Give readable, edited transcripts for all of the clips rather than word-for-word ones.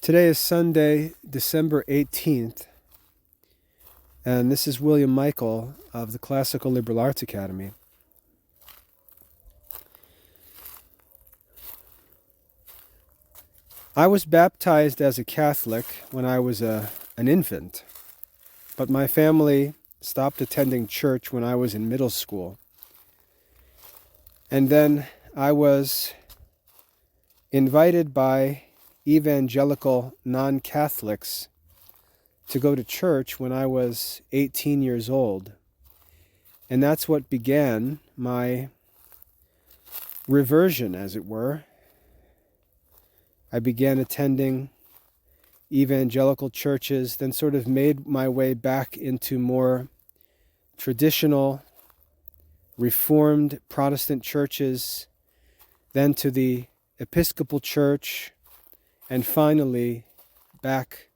Today is Sunday, December 18th, and this is William Michael of the Classical Liberal Arts Academy. I was baptized as a Catholic when I was an infant, but my family stopped attending church when I was in middle school. And then I was invited by evangelical non-Catholics to go to church when I was 18 years old. And that's what began my reversion, as it were. I began attending evangelical churches, then sort of made my way back into more traditional, Reformed Protestant churches, then to the Episcopal Church, and finally back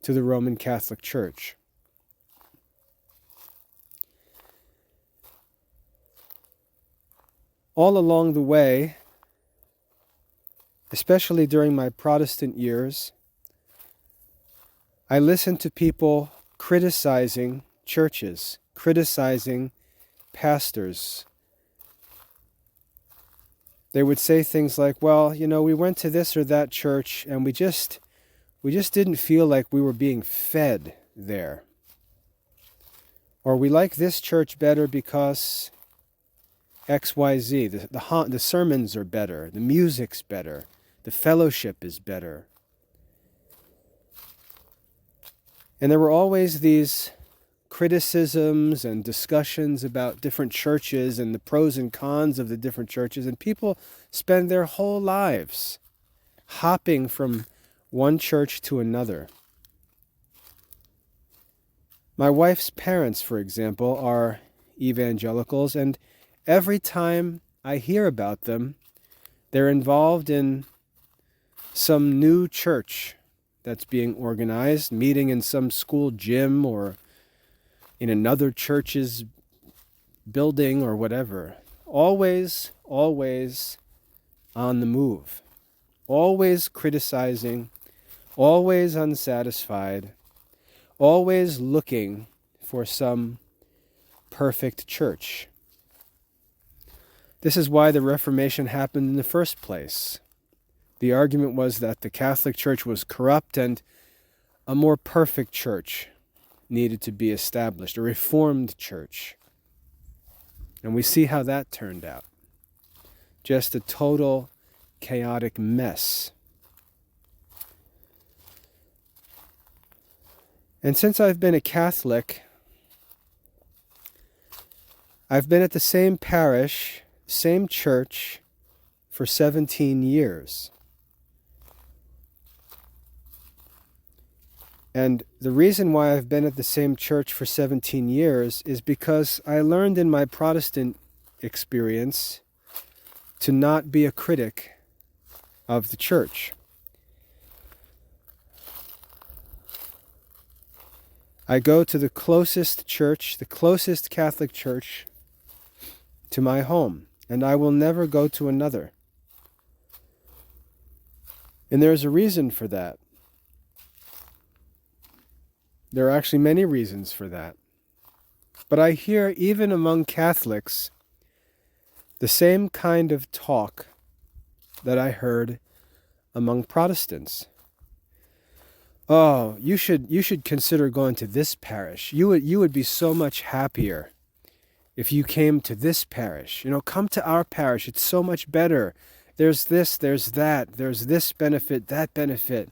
to the Roman Catholic Church. All along the way, especially during my Protestant years, I listened to people criticizing churches, criticizing pastors. They would say things like, well, we went to this or that church and we just didn't feel like we were being fed there. Or we like this church better because XYZ, the sermons are better, the music's better, the fellowship is better. And there were always these criticisms and discussions about different churches and the pros and cons of the different churches, and people spend their whole lives hopping from one church to another. My wife's parents, for example, are evangelicals, and every time I hear about them, they're involved in some new church that's being organized, meeting in some school gym or in another church's building or whatever. Always on the move. Always criticizing, always unsatisfied, always looking for some perfect church. This is why the Reformation happened in the first place. The argument was that the Catholic Church was corrupt and a more perfect church needed to be established, a Reformed church. And we see how that turned out. Just a total chaotic mess. And since I've been a Catholic, I've been at the same parish, same church, for 17 years. And the reason why I've been at the same church for 17 years is because I learned in my Protestant experience to not be a critic of the church. I go to the closest church, the closest Catholic church to my home, and I will never go to another. And there's a reason for that. There are actually many reasons for that. But I hear, even among Catholics, the same kind of talk that I heard among Protestants. Oh, you should consider going to this parish. You would be so much happier if you came to this parish. Come to our parish. It's so much better. There's this, there's that. There's this benefit, that benefit.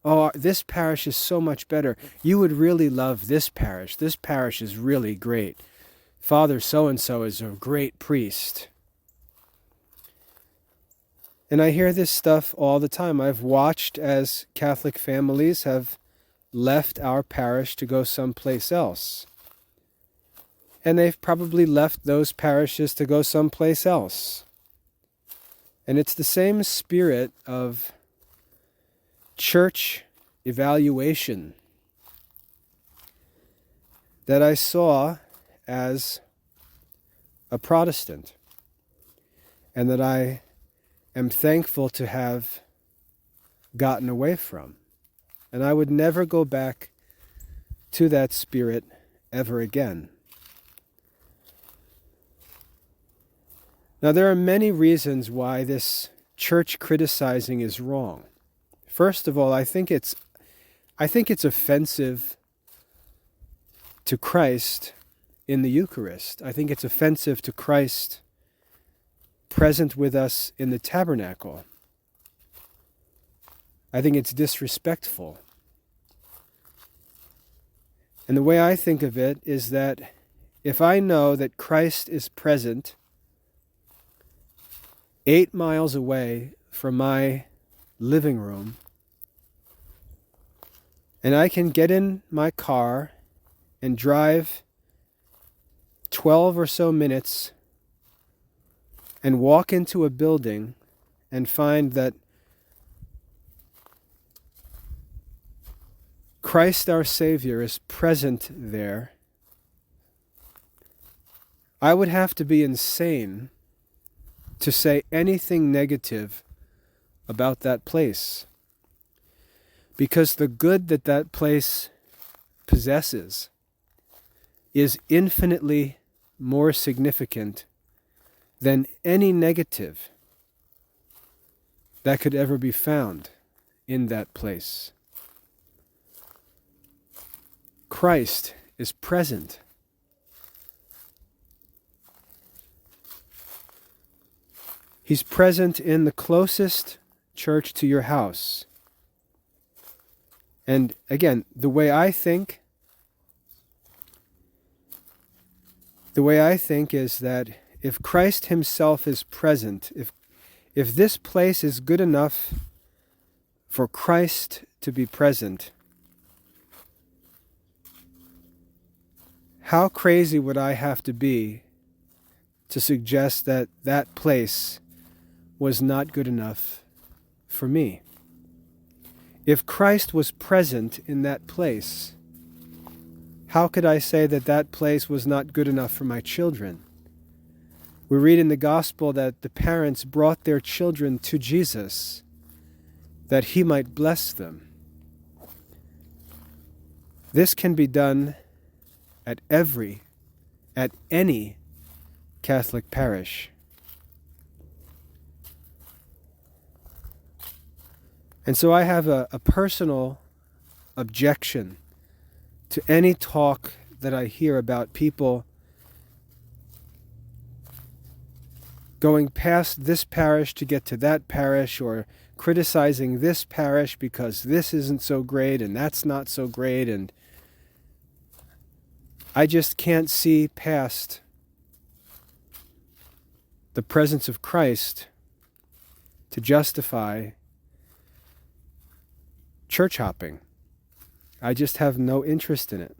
Oh, this parish is so much better. You would really love this parish. This parish is really great. Father so-and-so is a great priest. And I hear this stuff all the time. I've watched as Catholic families have left our parish to go someplace else. And they've probably left those parishes to go someplace else. And it's the same spirit of church evaluation that I saw as a Protestant, and that I am thankful to have gotten away from. and I would never go back to that spirit ever again. Now, there are many reasons why this church criticizing is wrong. First of all, I think it's offensive to Christ in the Eucharist. I think it's offensive to Christ present with us in the tabernacle. I think it's disrespectful. And the way I think of it is that if I know that Christ is present 8 miles away from my living room, and I can get in my car and drive 12 or so minutes and walk into a building and find that Christ our Savior is present there, I would have to be insane to say anything negative about that place. Because the good that that place possesses is infinitely more significant than any negative that could ever be found in that place. Christ is present. He's present in the closest church to your house. And again, the way I think is that if Christ himself is present, if this place is good enough for Christ to be present, how crazy would I have to be to suggest that that place was not good enough for me? If Christ was present in that place, how could I say that that place was not good enough for my children? We read in the gospel that the parents brought their children to Jesus that he might bless them. This can be done at any Catholic parish. And so I have a personal objection to any talk that I hear about people going past this parish to get to that parish, or criticizing this parish because this isn't so great and that's not so great, and I just can't see past the presence of Christ to justify church hopping. I just have no interest in it.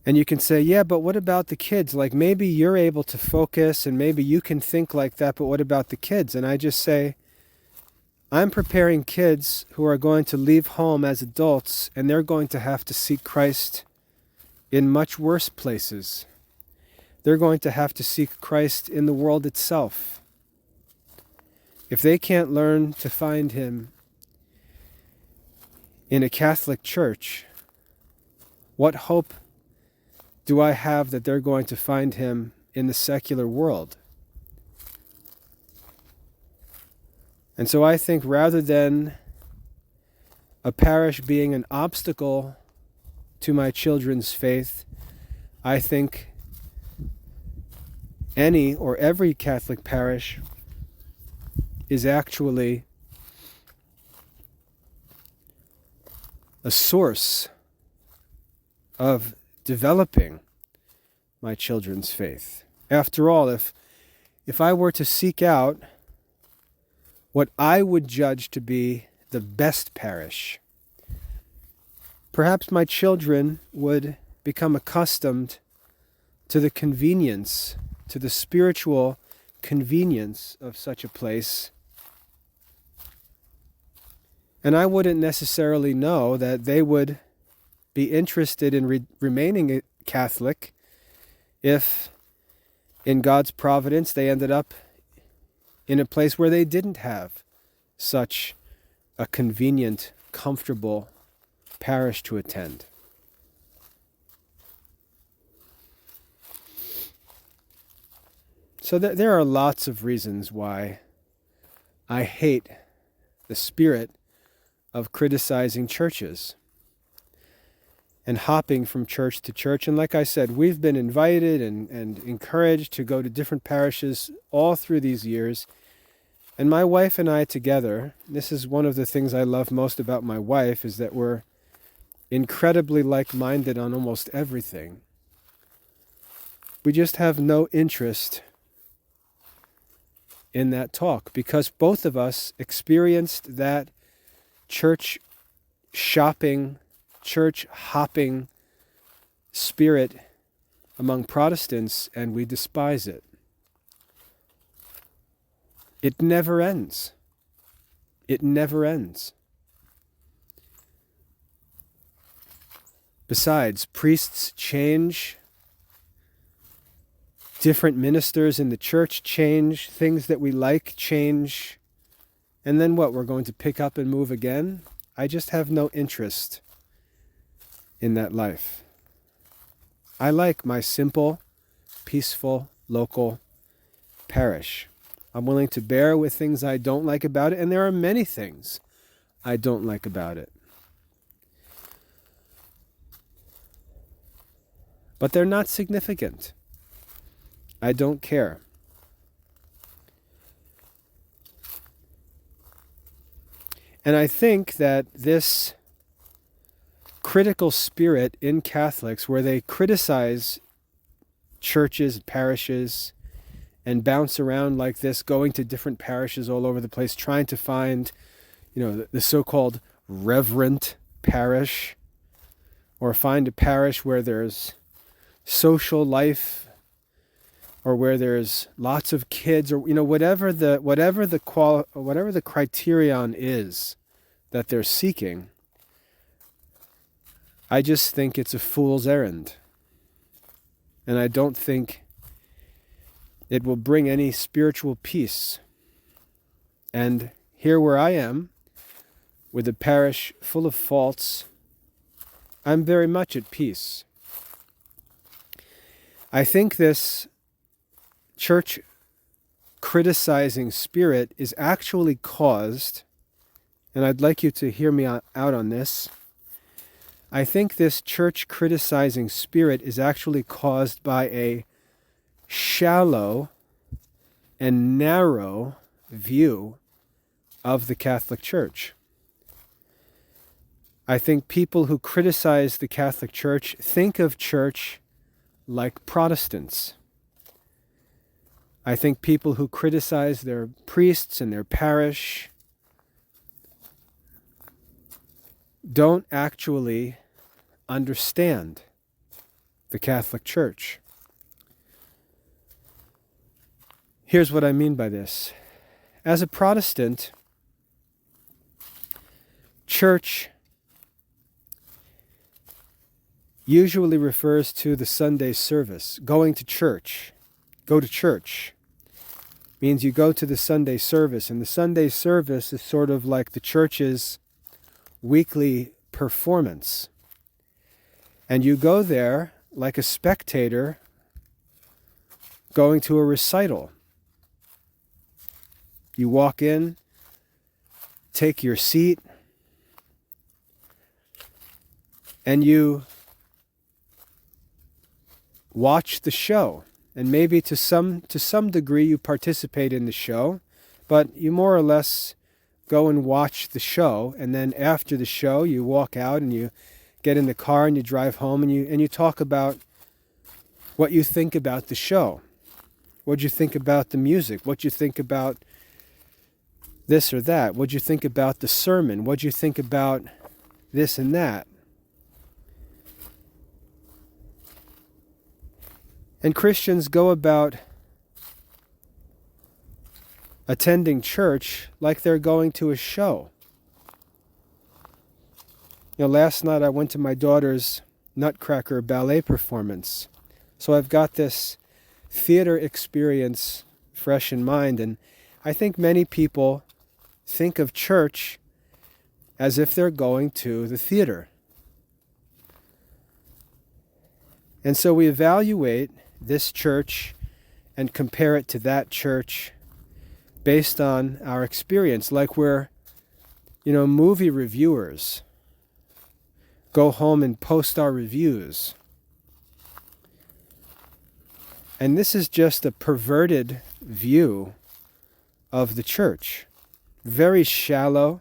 And you can say, yeah, but what about the kids? Like, maybe you're able to focus and maybe you can think like that, but what about the kids? And I just say, I'm preparing kids who are going to leave home as adults, and they're going to have to seek Christ in much worse places. They're going to have to seek Christ in the world itself. If they can't learn to find him in a Catholic church, what hope do I have that they're going to find him in the secular world? And so I think rather than a parish being an obstacle to my children's faith, I think any or every Catholic parish is actually a source of developing my children's faith. After all, if I were to seek out what I would judge to be the best parish, perhaps my children would become accustomed to the convenience, to the spiritual convenience of such a place. And I wouldn't necessarily know that they would be interested in remaining a Catholic if, in God's providence, they ended up in a place where they didn't have such a convenient, comfortable parish to attend. So there are lots of reasons why I hate the spirit of criticizing churches and hopping from church to church. And like I said, we've been invited and encouraged to go to different parishes all through these years. And my wife and I together, this is one of the things I love most about my wife, is that we're incredibly like-minded on almost everything. We just have no interest in that talk because both of us experienced that church shopping, church hopping spirit among Protestants, and we despise it. It never ends. It never ends. Besides, priests change, different ministers in the church change, things that we like change, and then what, we're going to pick up and move again? I just have no interest in that life. I like my simple, peaceful, local parish. I'm willing to bear with things I don't like about it, and there are many things I don't like about it. But they're not significant. I don't care. And I think that this critical spirit in Catholics, where they criticize churches, parishes, and bounce around like this, going to different parishes all over the place, trying to find, the so-called reverent parish, or find a parish where there's social life, or where there's lots of kids, or whatever the criterion is that they're seeking. I just think it's a fool's errand, and I don't think it will bring any spiritual peace. And here where I am, with a parish full of faults, I'm very much at peace. I think this church criticizing spirit is actually caused, and I'd like you to hear me out on this. I think this church criticizing spirit is actually caused by a shallow and narrow view of the Catholic Church. I think people who criticize the Catholic Church think of church like Protestants. I think people who criticize their priests and their parish don't actually understand the Catholic Church. Here's what I mean by this. As a Protestant, church usually refers to the Sunday service. Going to church. Go to church means you go to the Sunday service, and the Sunday service is sort of like the church's weekly performance. And you go there like a spectator going to a recital. You walk in, take your seat, and you watch the show. And maybe to some degree you participate in the show, but you more or less go and watch the show, and then after the show you walk out and you get in the car and you drive home and you talk about what you think about the show. What you think about the music, what you think about this or that, what you think about the sermon, what you think about this and that. And Christians go about attending church like they're going to a show. Last night I went to my daughter's Nutcracker ballet performance. So I've got this theater experience fresh in mind, and I think many people think of church as if they're going to the theater. And so we evaluate this church and compare it to that church based on our experience, like we're, movie reviewers. Go home and post our reviews. And this is just a perverted view of the church. Very shallow,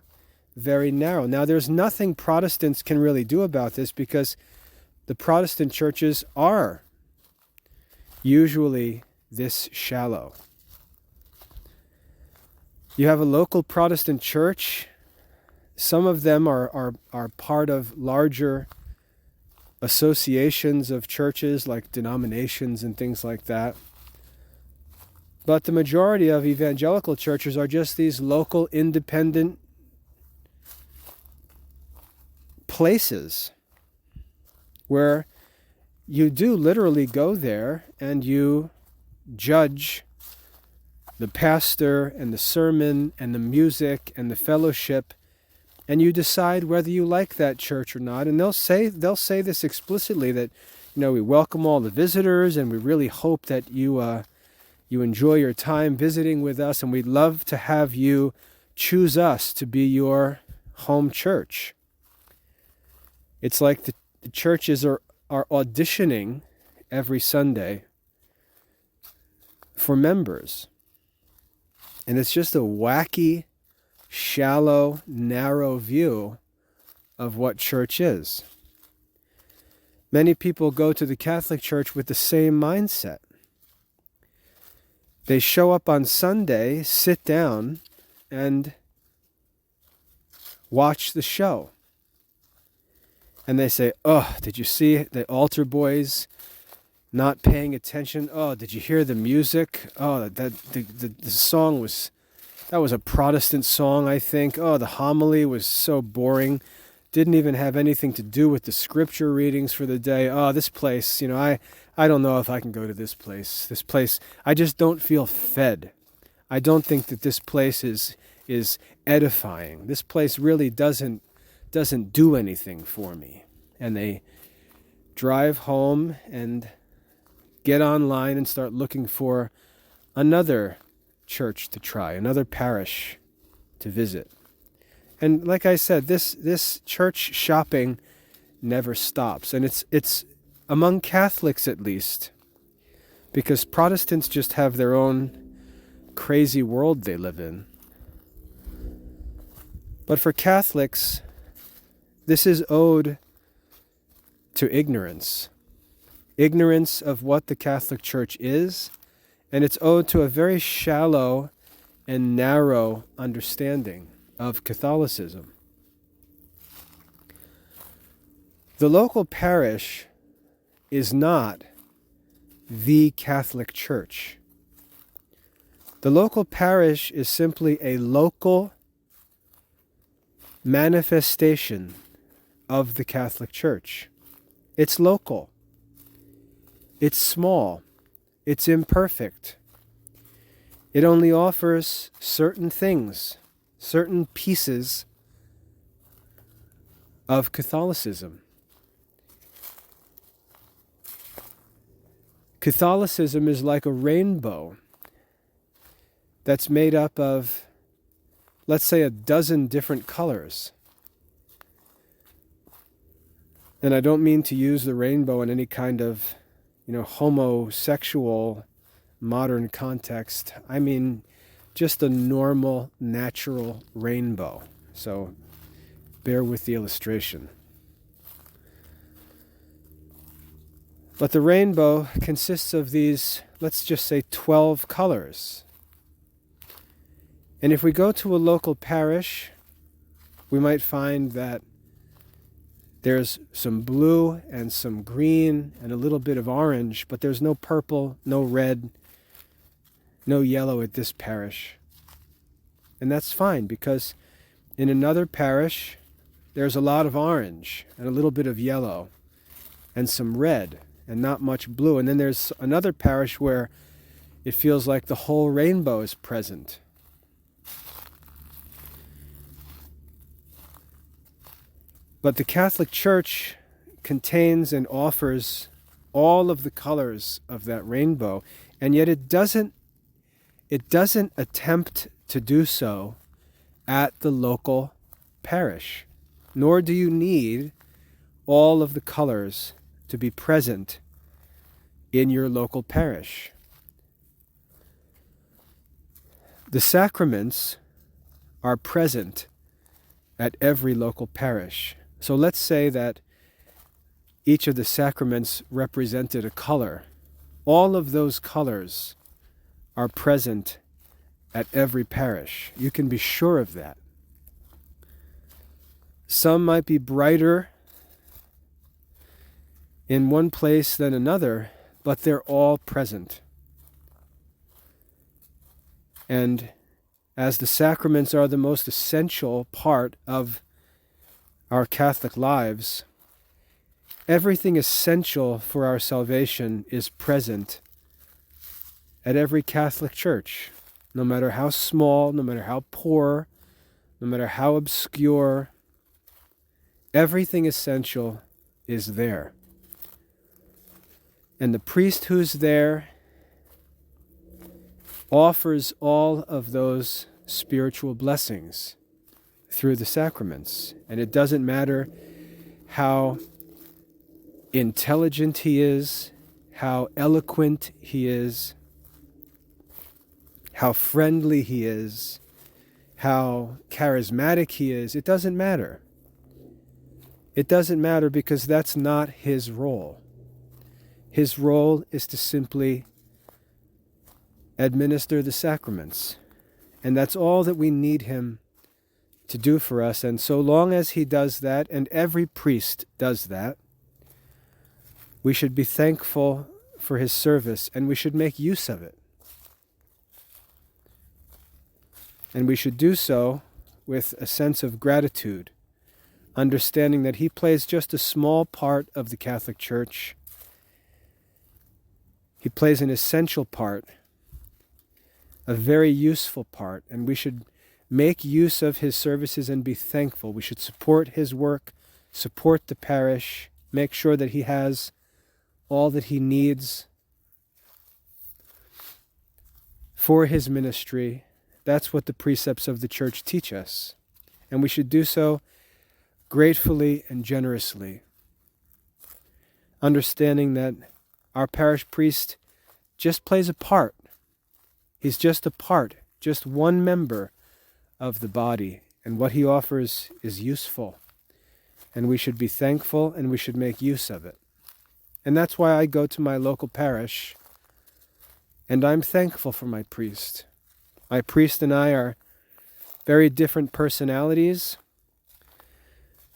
very narrow. Now, there's nothing Protestants can really do about this because the Protestant churches are usually this shallow. You have a local Protestant church. Some of them are part of larger associations of churches like denominations and things like that. But the majority of evangelical churches are just these local independent places where you do literally go there and you judge the pastor and the sermon and the music and the fellowship, and you decide whether you like that church or not. And they'll say this explicitly, that we welcome all the visitors and we really hope that you enjoy your time visiting with us, and we'd love to have you choose us to be your home church. It's like the churches are auditioning every Sunday for members. And it's just a wacky, shallow, narrow view of what church is. Many people go to the Catholic Church with the same mindset. They show up on Sunday, sit down, and watch the show. And they say, "Oh, did you see the altar boys not paying attention? Oh, did you hear the music? Oh, the song was a Protestant song, I think. Oh, the homily was so boring. Didn't even have anything to do with the scripture readings for the day. Oh, this place, I don't know if I can go to this place. This place, I just don't feel fed. I don't think that this place is edifying. This place really doesn't do anything for me." And they drive home and get online and start looking for another church to try, another parish to visit. And like I said, this church shopping never stops. And it's among Catholics at least, because Protestants just have their own crazy world they live in. But for Catholics, this is owed to ignorance. Ignorance of what the Catholic Church is, and it's owed to a very shallow and narrow understanding of Catholicism. The local parish is not the Catholic Church. The local parish is simply a local manifestation of the Catholic Church. It's local. It's small. It's imperfect. It only offers certain things, certain pieces of Catholicism. Catholicism is like a rainbow that's made up of, let's say, a dozen different colors. And I don't mean to use the rainbow in any kind of, homosexual modern context. I mean just a normal, natural rainbow. So bear with the illustration. But the rainbow consists of these, let's just say, 12 colors. And if we go to a local parish, we might find that there's some blue and some green and a little bit of orange, but there's no purple, no red, no yellow at this parish. And that's fine, because in another parish, there's a lot of orange and a little bit of yellow and some red and not much blue. And then there's another parish where it feels like the whole rainbow is present. But the Catholic Church contains and offers all of the colors of that rainbow, and yet it doesn't attempt to do so at the local parish, nor do you need all of the colors to be present in your local parish. The sacraments are present at every local parish. So let's say that each of the sacraments represented a color. All of those colors are present at every parish. You can be sure of that. Some might be brighter in one place than another, but they're all present. And as the sacraments are the most essential part of our Catholic lives, everything essential for our salvation is present at every Catholic church, no matter how small, no matter how poor, no matter how obscure. Everything essential is there. And the priest who's there offers all of those spiritual blessings through the sacraments. And it doesn't matter how intelligent he is, how eloquent he is, how friendly he is, how charismatic he is. It doesn't matter. It doesn't matter because that's not his role. His role is to simply administer the sacraments. And that's all that we need him to do for us. And so long as he does that, and every priest does that, we should be thankful for his service, and we should make use of it. And we should do so with a sense of gratitude, understanding that he plays just a small part of the Catholic Church. He plays an essential part, a very useful part, and we should make use of his services and be thankful. We should support his work, support the parish, make sure that he has all that he needs for his ministry. That's what the precepts of the Church teach us. And we should do so gratefully and generously, understanding that our parish priest just plays a part. He's just a part, just one member of the body, and what he offers is useful. And we should be thankful, and we should make use of it. And that's why I go to my local parish, and I'm thankful for my priest. My priest and I are very different personalities.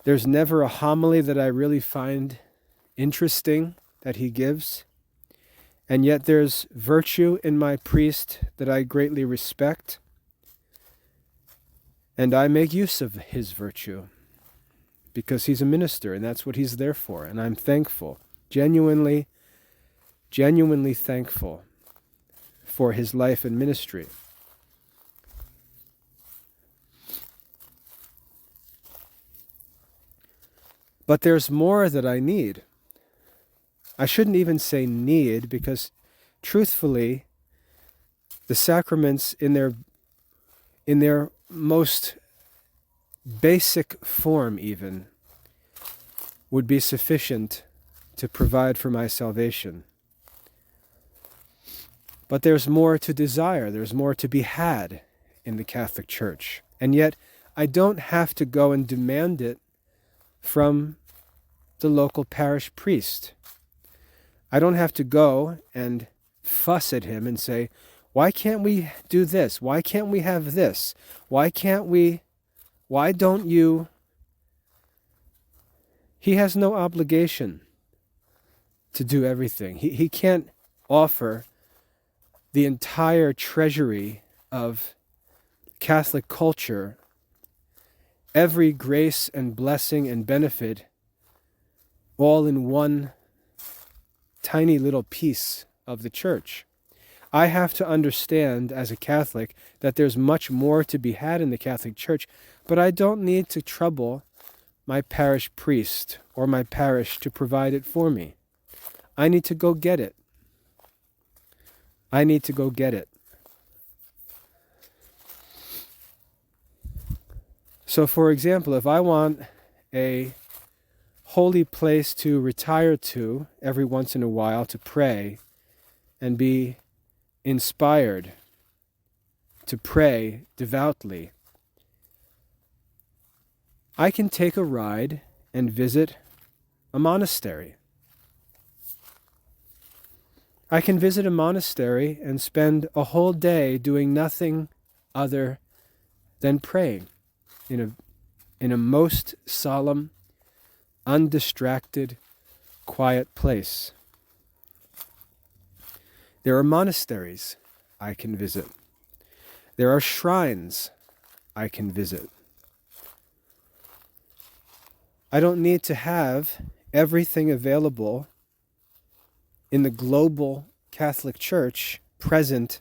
There's never a homily that I really find interesting that he gives. And yet there's virtue in my priest that I greatly respect. And I make use of his virtue because he's a minister and that's what he's there for. And I'm thankful, genuinely thankful for his life and ministry. But there's more that I need. I shouldn't even say need, because truthfully, the sacraments in their most basic form even would be sufficient to provide for my salvation. But there's more to desire, there's more to be had in the Catholic Church. And yet, I don't have to go and demand it from the local parish priest. I don't have to go and fuss at him and say, why can't we do this? Why can't we have this? Why don't you? He has no obligation to do everything. He can't offer the entire treasury of Catholic culture, every grace and blessing and benefit, all in one tiny little piece of the church. I have to understand as a Catholic that there's much more to be had in the Catholic Church, but I don't need to trouble my parish priest or my parish to provide it for me. I need to go get it. I need to go get it. So, for example, if I want a holy place to retire to every once in a while to pray and be inspired to pray devoutly, I can take a ride and visit a monastery. I can visit a monastery and spend a whole day doing nothing other than praying in a most solemn, undistracted, quiet place. There are monasteries I can visit. There are shrines I can visit. I don't need to have everything available in the global Catholic Church present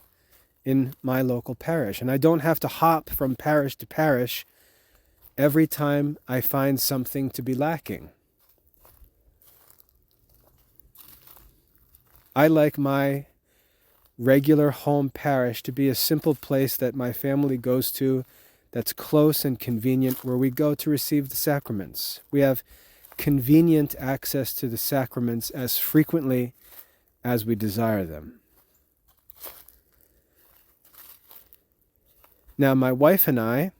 in my local parish. And I don't have to hop from parish to parish every time I find something to be lacking. I like my regular home parish to be a simple place that my family goes to, that's close and convenient, where we go to receive the sacraments. We have convenient access to the sacraments as frequently as we desire them. Now, my wife and I,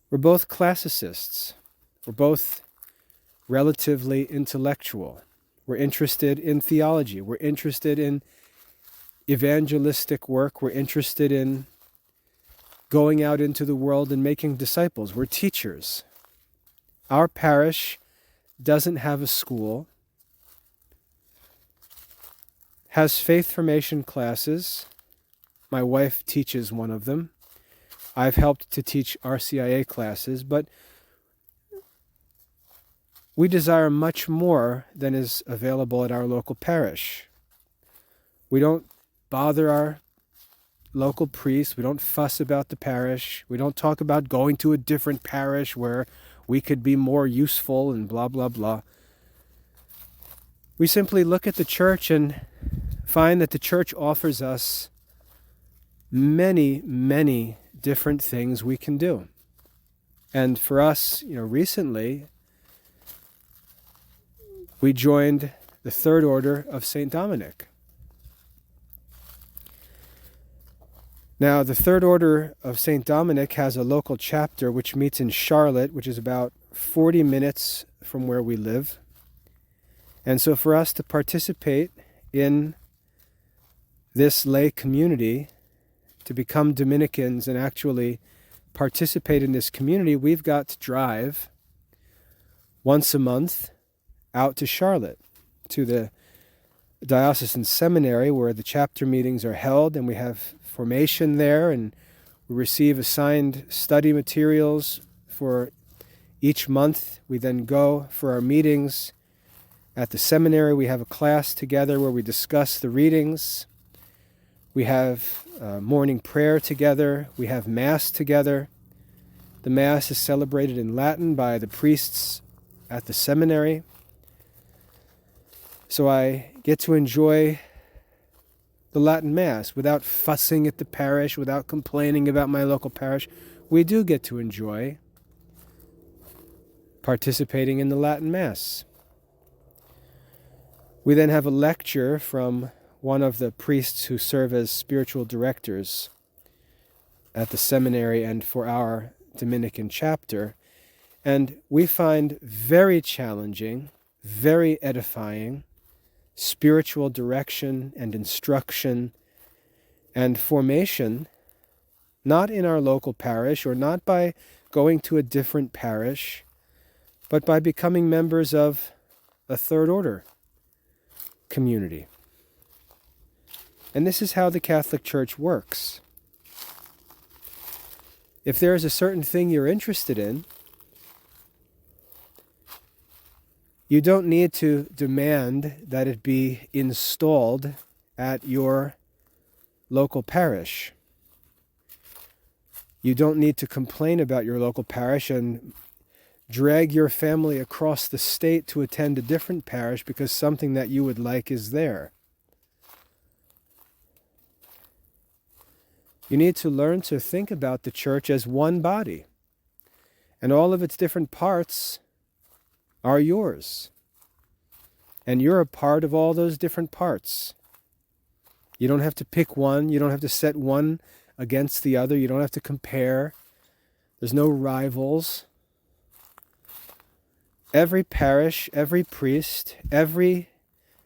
we're both classicists. We're both relatively intellectual. We're interested in theology. We're interested in evangelistic work. We're interested in going out into the world and making disciples. We're teachers. Our parish doesn't have a school, has faith formation classes. My wife teaches one of them. I've helped to teach RCIA classes, but we desire much more than is available at our local parish. We don't bother our local priest. We don't fuss about the parish. We don't talk about going to a different parish where we could be more useful and blah, blah, blah. We simply look at the church and find that the church offers us many, many different things we can do. And for us, recently, we joined the Third Order of St. Dominic. Now, the Third Order of St. Dominic has a local chapter which meets in Charlotte, which is about 40 minutes from where we live. And so for us to participate in this lay community, to become Dominicans and actually participate in this community, we've got to drive once a month out to Charlotte, to the diocesan seminary where the chapter meetings are held, and we have formation there, and we receive assigned study materials for each month. We then go for our meetings at the seminary. We have a class together where we discuss the readings. We have morning prayer together. We have Mass together. The Mass is celebrated in Latin by the priests at the seminary. So I get to enjoy the Latin Mass without fussing at the parish, without complaining about my local parish. We do get to enjoy participating in the Latin Mass. We then have a lecture from one of the priests who serve as spiritual directors at the seminary and for our Dominican chapter. And we find very challenging, very edifying spiritual direction and instruction and formation, not in our local parish or not by going to a different parish, but by becoming members of a Third Order community. And this is how the Catholic Church works. If there is a certain thing you're interested in, you don't need to demand that it be installed at your local parish. You don't need to complain about your local parish and drag your family across the state to attend a different parish because something that you would like is there. You need to learn to think about the church as one body, and all of its different parts are yours. And you're a part of all those different parts. You don't have to pick one. You don't have to set one against the other. You don't have to compare. There's no rivals. Every parish, every priest, every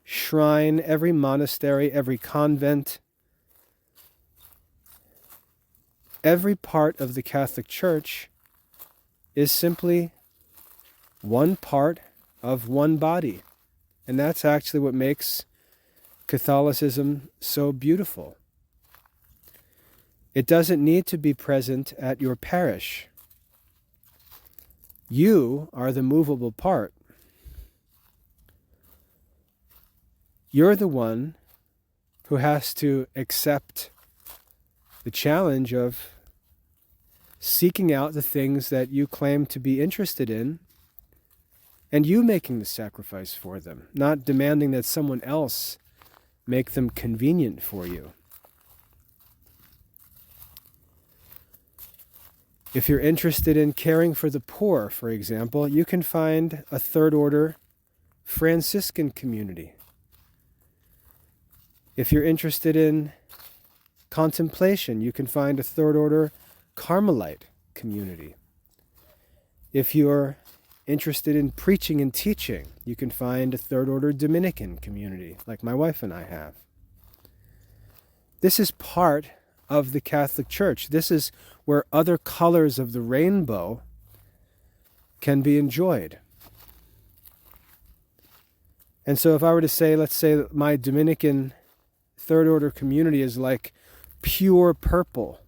shrine, every monastery, every convent, every part of the Catholic Church is simply one part of one body. And that's actually what makes Catholicism so beautiful. It doesn't need to be present at your parish. You are the movable part. You're the one who has to accept the challenge of seeking out the things that you claim to be interested in, and you making the sacrifice for them, not demanding that someone else make them convenient for you. If you're interested in caring for the poor, for example, you can find a third order Franciscan community. If you're interested in contemplation, you can find a third order Carmelite community. If you're interested in preaching and teaching, you can find a third order Dominican community, like my wife and I have. This is part of the Catholic Church. This is where other colors of the rainbow can be enjoyed. And so if I were to say, let's say that my Dominican third order community is like pure purple,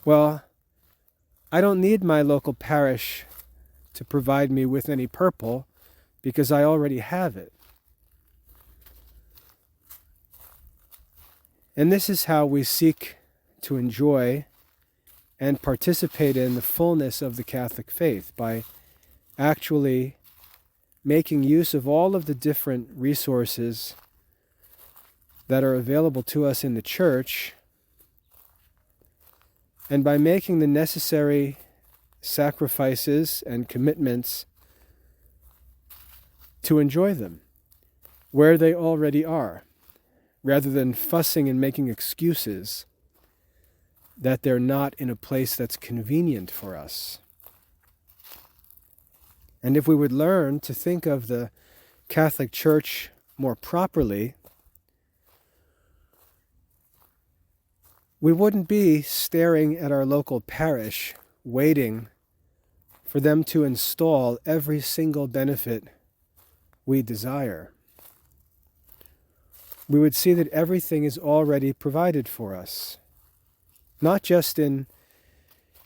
well, I don't need my local parish to provide me with any purple because I already have it. And this is how we seek to enjoy and participate in the fullness of the Catholic faith, by actually making use of all of the different resources that are available to us in the Church, and by making the necessary sacrifices and commitments to enjoy them where they already are, rather than fussing and making excuses that they're not in a place that's convenient for us. And if we would learn to think of the Catholic Church more properly, we wouldn't be staring at our local parish, waiting for them to install every single benefit we desire. We would see that everything is already provided for us, not just in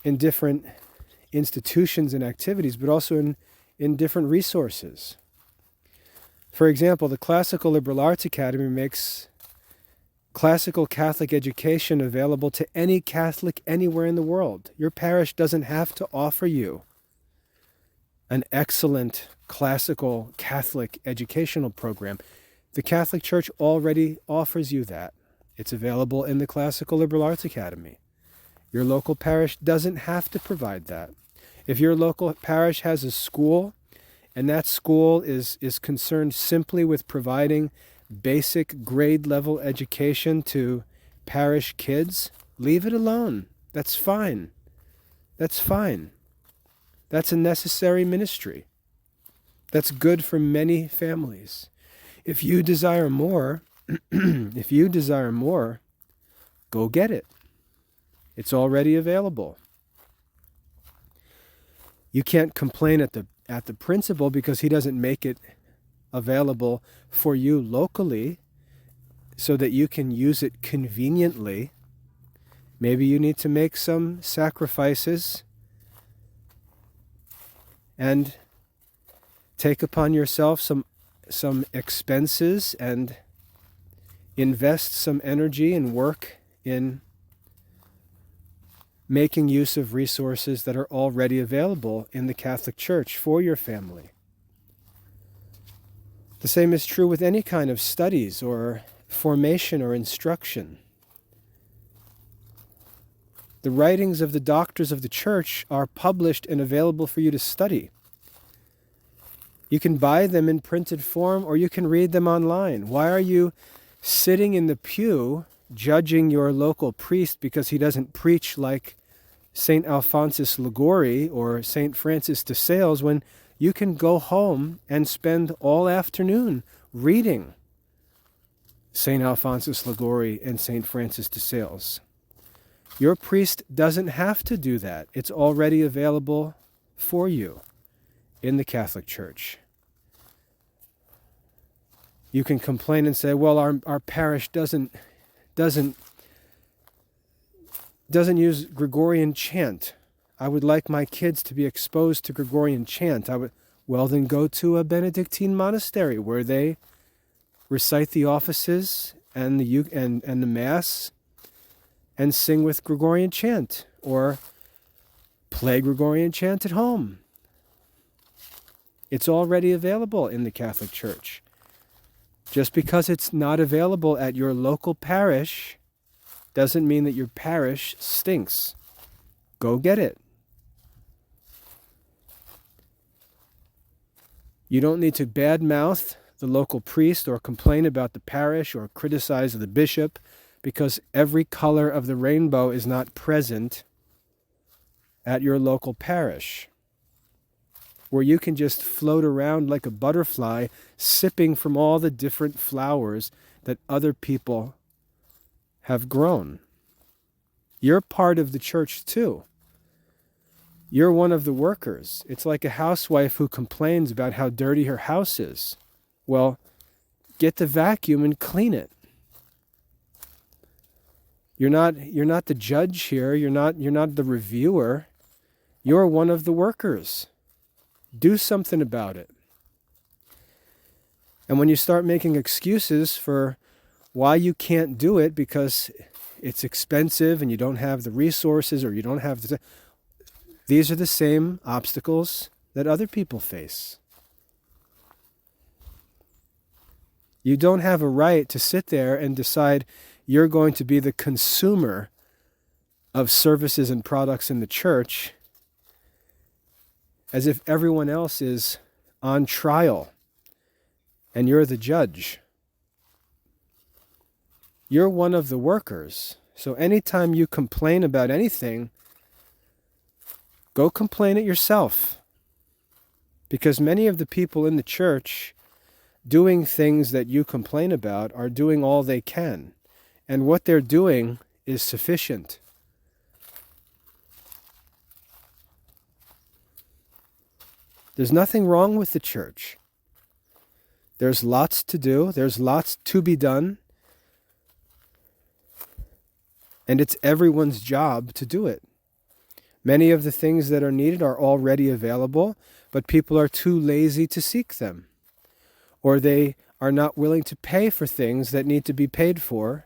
different institutions and activities, but also in different resources. For example, the Classical Liberal Arts Academy makes classical Catholic education available to any Catholic anywhere in the world. Your parish doesn't have to offer you an excellent classical Catholic educational program. The Catholic Church already offers you that. It's available in the Classical Liberal Arts Academy. Your local parish doesn't have to provide that. If your local parish has a school, and that school is concerned simply with providing basic grade level education to parish kids, leave it alone. That's fine. That's fine. That's a necessary ministry. That's good for many families. If you desire more, go get it. It's already available. You can't complain at the principal because he doesn't make it available for you locally so that you can use it conveniently. Maybe you need to make some sacrifices and take upon yourself some expenses and invest some energy and work in making use of resources that are already available in the Catholic Church for your family. The same is true with any kind of studies or formation or instruction. The writings of the doctors of the Church are published and available for you to study. You can buy them in printed form or you can read them online. Why are you sitting in the pew judging your local priest because he doesn't preach like St. Alphonsus Liguori or St. Francis de Sales when you can go home and spend all afternoon reading St. Alphonsus Liguori and St. Francis de Sales? Your priest doesn't have to do that. It's already available for you in the Catholic Church. You can complain and say, well, our parish doesn't use Gregorian chant. I would like my kids to be exposed to Gregorian chant. Well, then go to a Benedictine monastery where they recite the offices and the Mass and sing with Gregorian chant, or play Gregorian chant at home. It's already available in the Catholic Church. Just because it's not available at your local parish doesn't mean that your parish stinks. Go get it. You don't need to badmouth the local priest or complain about the parish or criticize the bishop because every color of the rainbow is not present at your local parish, where you can just float around like a butterfly, sipping from all the different flowers that other people have grown. You're part of the church too. You're one of the workers. It's like a housewife who complains about how dirty her house is. Well, get the vacuum and clean it. You're not the judge here. You're not the reviewer. You're one of the workers. Do something about it. And when you start making excuses for why you can't do it because it's expensive and you don't have the resources or you don't have the... These are the same obstacles that other people face. You don't have a right to sit there and decide you're going to be the consumer of services and products in the church as if everyone else is on trial and you're the judge. You're one of the workers. So anytime you complain about anything, go complain it yourself. Because many of the people in the church doing things that you complain about are doing all they can. And what they're doing is sufficient. There's nothing wrong with the church. There's lots to do. There's lots to be done. And it's everyone's job to do it. Many of the things that are needed are already available, but people are too lazy to seek them. Or they are not willing to pay for things that need to be paid for,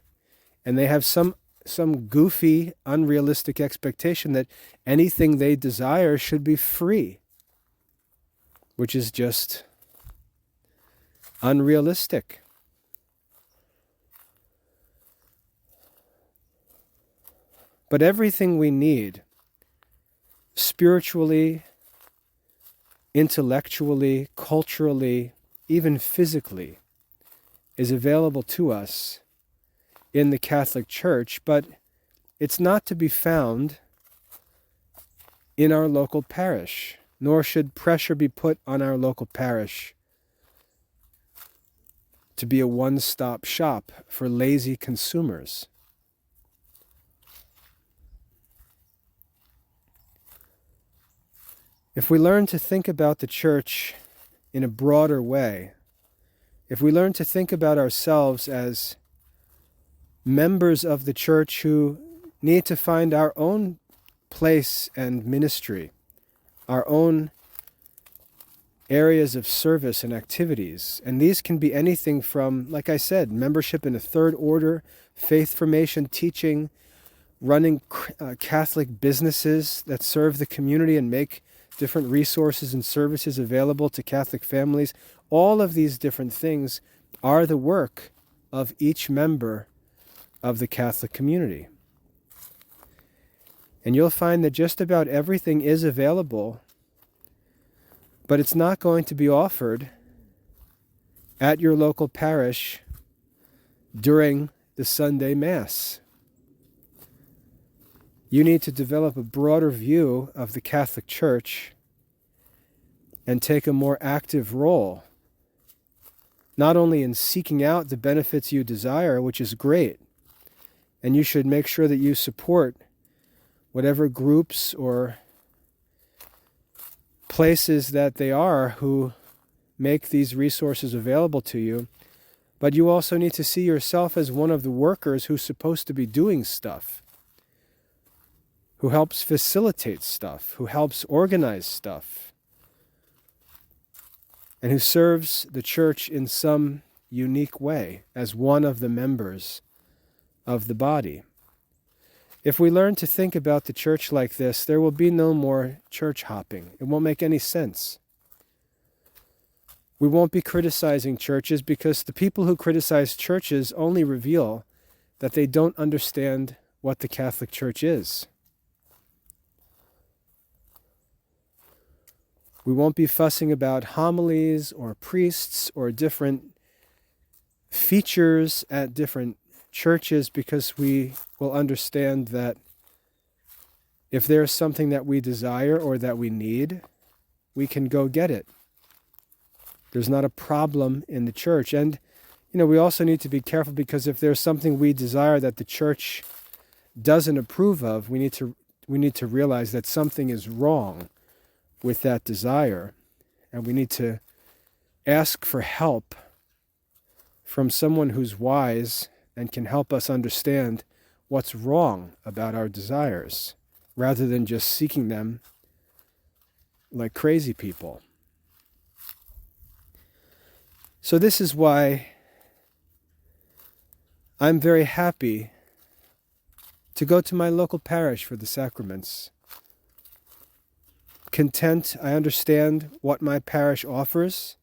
and they have some goofy, unrealistic expectation that anything they desire should be free, which is just unrealistic. But everything we need, spiritually, intellectually, culturally, even physically, is available to us in the Catholic Church, but it's not to be found in our local parish, nor should pressure be put on our local parish to be a one-stop shop for lazy consumers. If we learn to think about the church in a broader way, if we learn to think about ourselves as members of the church who need to find our own place and ministry, our own areas of service and activities, and these can be anything from, like I said, membership in a third order, faith formation, teaching, running Catholic businesses that serve the community and make different resources and services available to Catholic families. All of these different things are the work of each member of the Catholic community. And you'll find that just about everything is available, but it's not going to be offered at your local parish during the Sunday Mass. You need to develop a broader view of the Catholic Church and take a more active role, not only in seeking out the benefits you desire, which is great, and you should make sure that you support whatever groups or places that they are who make these resources available to you, but you also need to see yourself as one of the workers who's supposed to be doing stuff, who helps facilitate stuff, who helps organize stuff, and who serves the church in some unique way as one of the members of the body. If we learn to think about the church like this, there will be no more church hopping. It won't make any sense. We won't be criticizing churches because the people who criticize churches only reveal that they don't understand what the Catholic Church is. We won't be fussing about homilies or priests or different features at different churches because we will understand that if there's something that we desire or that we need, we can go get it. There's not a problem in the church. And, we also need to be careful because if there's something we desire that the church doesn't approve of, we need to realize that something is wrong with that desire. And we need to ask for help from someone who's wise and can help us understand what's wrong about our desires, rather than just seeking them like crazy people. So this is why I'm very happy to go to my local parish for the sacraments. Content, I understand what my parish offers.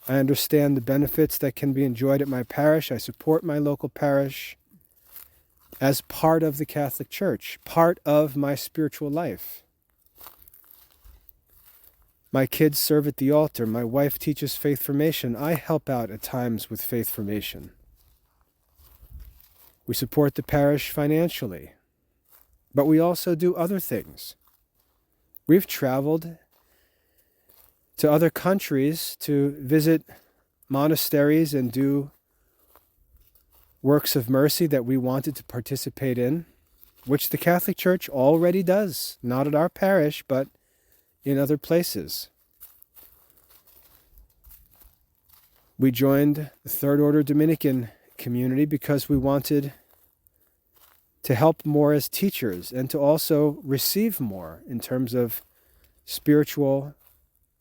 I understand the benefits that can be enjoyed at my parish. I support my local parish as part of the Catholic Church, part of my spiritual life. My kids serve at the altar. My wife teaches faith formation. I help out at times with faith formation. We support the parish financially, but we also do other things. We've traveled to other countries to visit monasteries and do works of mercy that we wanted to participate in, which the Catholic Church already does, not at our parish, but in other places. We joined the Third Order Dominican community because we wanted to help more as teachers and to also receive more in terms of spiritual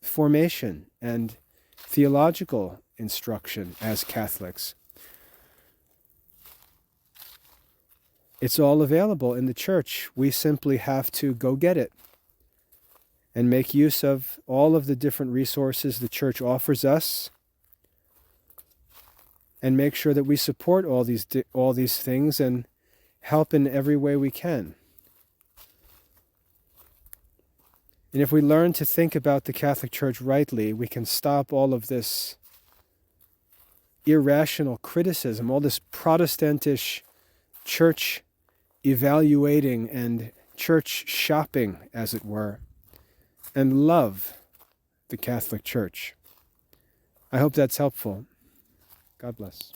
formation and theological instruction as Catholics. It's all available in the church. We simply have to go get it and make use of all of the different resources the church offers us and make sure that we support all these things and help in every way we can. And if we learn to think about the Catholic Church rightly, we can stop all of this irrational criticism, all this Protestantish church evaluating and church shopping, as it were, and love the Catholic Church. I hope that's helpful. God bless.